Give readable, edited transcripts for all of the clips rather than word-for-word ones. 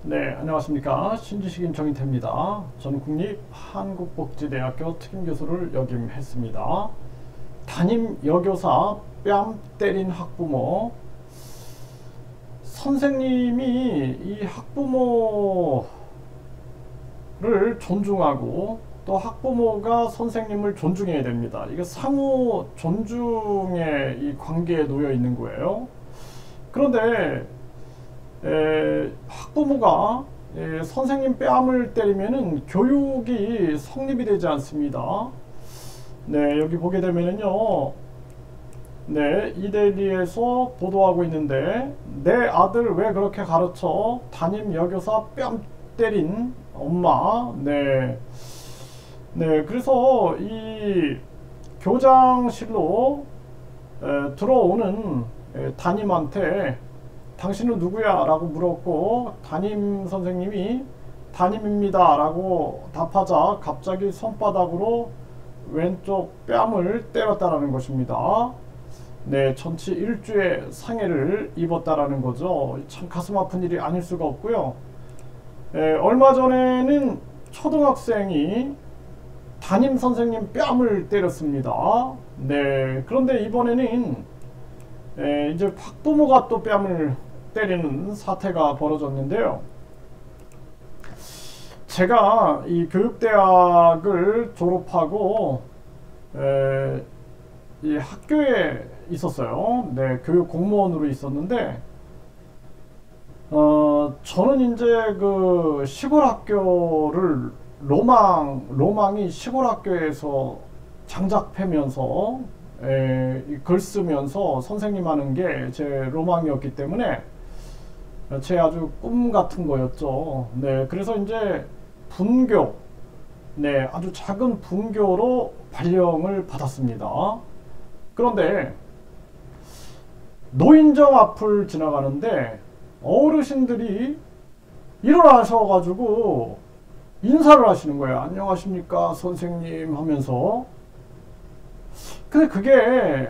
네, 안녕하십니까. 신지식인 정인태입니다. 저는 국립한국복지대학교 특임교수를 역임했습니다. 담임 여교사 뺨 때린 학부모. 선생님이 이 학부모를 존중하고 또 학부모가 선생님을 존중해야 됩니다. 이게 상호 존중의 이 관계에 놓여 있는 거예요. 그런데 학부모가 선생님 뺨을 때리면은 교육이 성립이 되지 않습니다. 네, 여기 보게 되면은요, 네, 이데일리에서 보도하고 있는데, 내 아들 왜 그렇게 가르쳐? 담임 여교사 뺨 때린 엄마. 네, 네, 그래서 이 교장실로 들어오는 담임한테 당신은 누구야? 라고 물었고, 담임 선생님이 담임입니다 라고 답하자 갑자기 손바닥으로 왼쪽 뺨을 때렸다라는 것입니다. 네, 전치 1주의 상해를 입었다라는 거죠. 참 가슴 아픈 일이 아닐 수가 없고요. 얼마 전에는 초등학생이 담임 선생님 뺨을 때렸습니다. 네, 그런데 이번에는 이제 학부모가 또 뺨을 때리는 사태가 벌어졌는데요. 제가 이 교육대학을 졸업하고 이 학교에 있었어요. 네, 교육 공무원으로 있었는데 저는 이제 그 시골 학교를 로망이 시골 학교에서 장작 패면서 글 쓰면서 선생님 하는 게 제 로망이었기 때문에 제 아주 꿈 같은 거였죠. 네, 그래서 이제 분교, 네, 아주 작은 분교로 발령을 받았습니다. 그런데 노인정 앞을 지나가는데 어르신들이 일어나셔가지고 인사를 하시는 거예요. 안녕하십니까 선생님 하면서. 근데 그게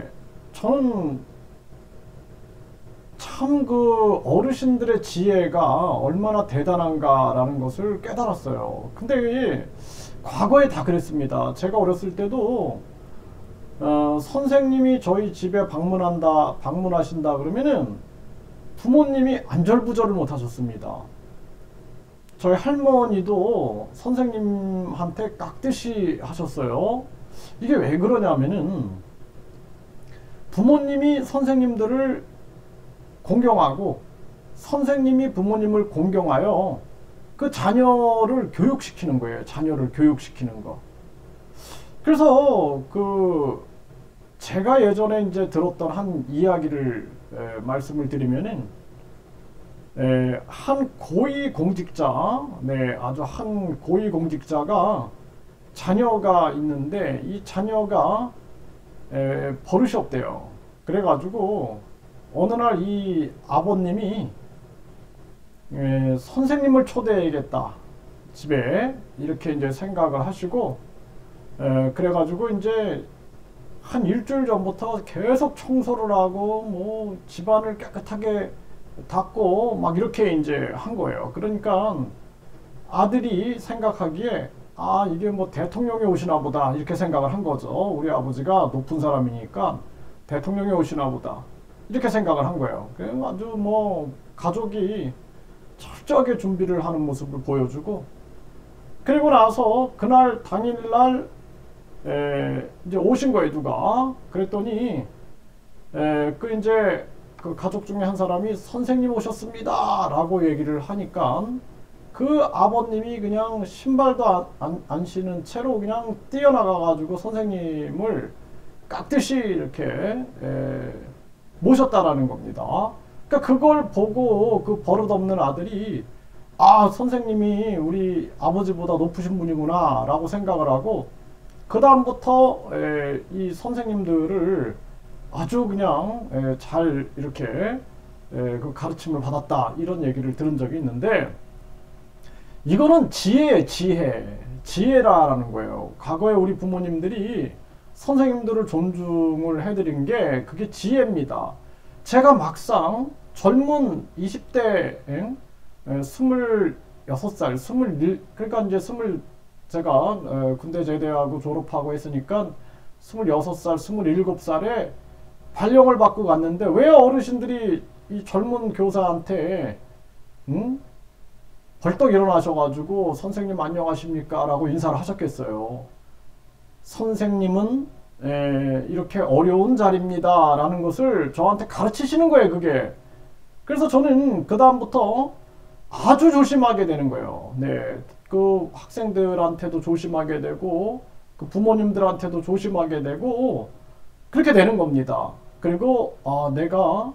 저는 참 그 어르신들의 지혜가 얼마나 대단한가라는 것을 깨달았어요. 근데 과거에 다 그랬습니다. 제가 어렸을 때도 선생님이 저희 집에 방문하신다 그러면은 부모님이 안절부절을 못 하셨습니다. 저희 할머니도 선생님한테 깍듯이 하셨어요. 이게 왜 그러냐면은 부모님이 선생님들을 공경하고 선생님이 부모님을 공경하여 그 자녀를 교육시키는 거예요. 자녀를 교육시키는 거. 그래서 그 제가 예전에 이제 들었던 한 이야기를 말씀을 드리면은 한 고위공직자, 네, 아주 한 고위공직자가 자녀가 있는데 이 자녀가 버릇이 없대요. 그래가지고 어느 날 이 아버님이 선생님을 초대해야겠다 집에 이렇게 이제 생각을 하시고 그래가지고 이제 한 일주일 전부터 계속 청소를 하고 뭐 집안을 깨끗하게 닦고 막 이렇게 이제 한 거예요. 그러니까 아들이 생각하기에 아 이게 뭐 대통령이 오시나 보다 이렇게 생각을 한 거죠. 우리 아버지가 높은 사람이니까 대통령이 오시나 보다 이렇게 생각을 한 거예요. 아주 뭐 가족이 철저하게 준비를 하는 모습을 보여주고 그리고 나서 그날 당일날 이제 오신 거예요. 누가 그랬더니 그 이제 그 가족 중에 한 사람이 선생님 오셨습니다 라고 얘기를 하니까 그 아버님이 그냥 신발도 안 신은 채로 그냥 뛰어나가 가지고 선생님을 깍듯이 이렇게 모셨다라는 겁니다. 그러니까 그걸 보고 그 버릇없는 아들이 아 선생님이 우리 아버지보다 높으신 분이구나 라고 생각을 하고 그 다음부터 이 선생님들을 아주 그냥 잘 이렇게 그 가르침을 받았다 이런 얘기를 들은 적이 있는데 이거는 지혜라는 거예요. 과거에 우리 부모님들이 선생님들을 존중을 해드린 게 그게 지혜입니다. 제가 막상 젊은 20대 26살, 그러니까 이제 제가 군대 제대하고 졸업하고 했으니까 26살, 27살에 발령을 받고 갔는데 왜 어르신들이 이 젊은 교사한테 벌떡 일어나셔가지고 선생님 안녕하십니까 라고 인사를 하셨겠어요. 선생님은 이렇게 어려운 자리입니다 라는 것을 저한테 가르치시는 거예요, 그게. 그래서 저는 그 다음부터 아주 조심하게 되는 거예요. 네, 그 학생들한테도 조심하게 되고 그 부모님들한테도 조심하게 되고 그렇게 되는 겁니다. 그리고 내가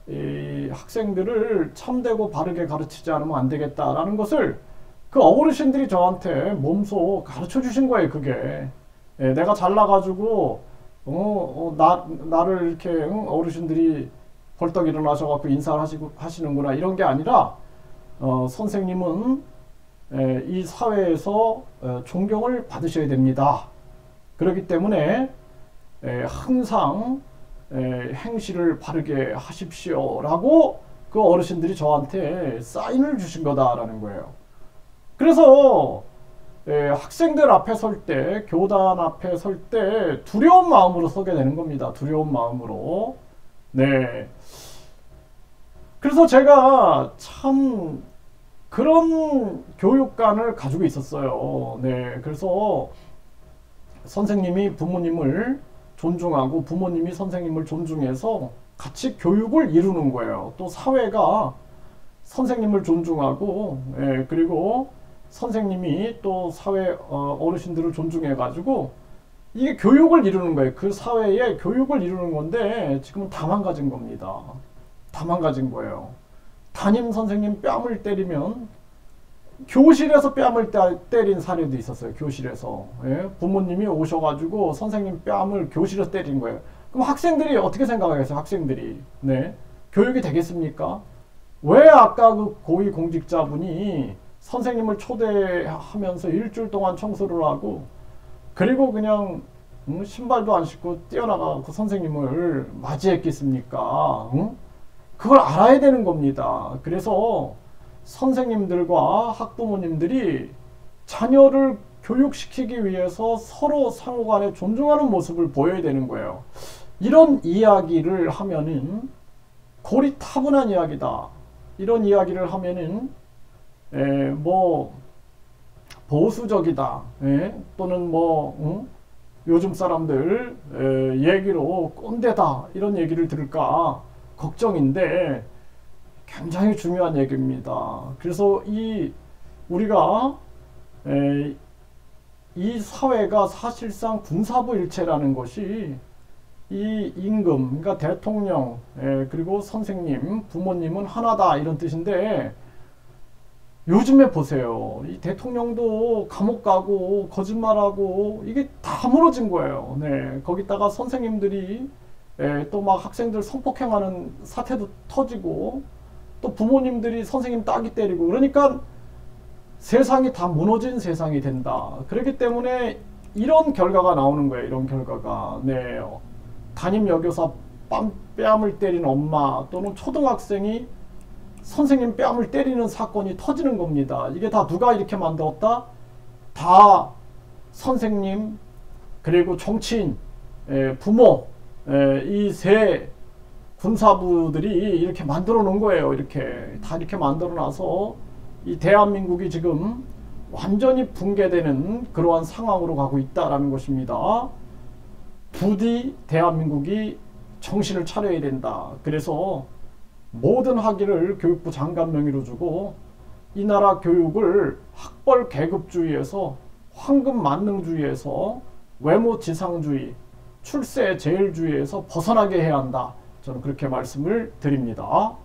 이 학생들을 참되고 바르게 가르치지 않으면 안 되겠다라는 것을 그 어르신들이 저한테 몸소 가르쳐 주신 거예요, 그게. 내가 잘나가지고 나를 이렇게 어르신들이 벌떡 일어나셔갖고 인사를 하시는구나 이런 게 아니라 선생님은 이 사회에서 존경을 받으셔야 됩니다. 그렇기 때문에 항상 행실을 바르게 하십시오 라고 그 어르신들이 저한테 사인을 주신 거다라는 거예요. 그래서 학생들 앞에 설 때, 교단 앞에 설 때 두려운 마음으로 서게 되는 겁니다. 두려운 마음으로. 네. 그래서 제가 참 그런 교육관을 가지고 있었어요. 네. 그래서 선생님이 부모님을 존중하고 부모님이 선생님을 존중해서 같이 교육을 이루는 거예요. 또 사회가 선생님을 존중하고 그리고 선생님이 또 사회 어르신들을 존중해 가지고 이게 교육을 이루는 거예요. 그 사회에 교육을 이루는 건데 지금은 다 망가진 겁니다. 다 망가진 거예요. 담임 선생님 뺨을 때리면 교실에서 뺨을 때린 사례도 있었어요. 교실에서. 부모님이 오셔가지고 선생님 뺨을 교실에서 때린 거예요. 그럼 학생들이 어떻게 생각하겠어요? 학생들이. 네. 교육이 되겠습니까? 왜 아까 그 고위공직자분이 선생님을 초대하면서 일주일 동안 청소를 하고 그리고 그냥 신발도 안 신고 뛰어나가 그 선생님을 맞이했겠습니까? 그걸 알아야 되는 겁니다. 그래서 선생님들과 학부모님들이 자녀를 교육시키기 위해서 서로 상호간에 존중하는 모습을 보여야 되는 거예요. 이런 이야기를 하면은 고리타분한 이야기다. 이런 이야기를 하면은 뭐 보수적이다. 또는 뭐 요즘 사람들 얘기로 꼰대다. 이런 얘기를 들을까 걱정인데 굉장히 중요한 얘기입니다. 그래서 우리가 이 사회가 사실상 군사부 일체라는 것이 이 임금, 그러니까 대통령, 그리고 선생님, 부모님은 하나다 이런 뜻인데 요즘에 보세요. 이 대통령도 감옥 가고 거짓말하고 이게 다 무너진 거예요. 네, 거기다가 선생님들이 또 막 학생들 성폭행하는 사태도 터지고 또 부모님들이 선생님 따귀 때리고 그러니까 세상이 다 무너진 세상이 된다. 그렇기 때문에 이런 결과가 나오는 거예요. 이런 결과가. 네. 담임 여교사 뺨을 때린 엄마 또는 초등학생이 선생님 뺨을 때리는 사건이 터지는 겁니다. 이게 다 누가 이렇게 만들었다? 다 선생님 그리고 정치인, 부모 이 세 군사부들이 이렇게 만들어 놓은 거예요. 이렇게 다 이렇게 만들어 놔서 이 대한민국이 지금 완전히 붕괴되는 그러한 상황으로 가고 있다라는 것입니다. 부디 대한민국이 정신을 차려야 된다. 그래서 모든 학위를 교육부 장관 명의로 주고 이 나라 교육을 학벌 계급주의에서 황금 만능주의에서 외모 지상주의, 출세 제일주의에서 벗어나게 해야 한다. 저는 그렇게 말씀을 드립니다.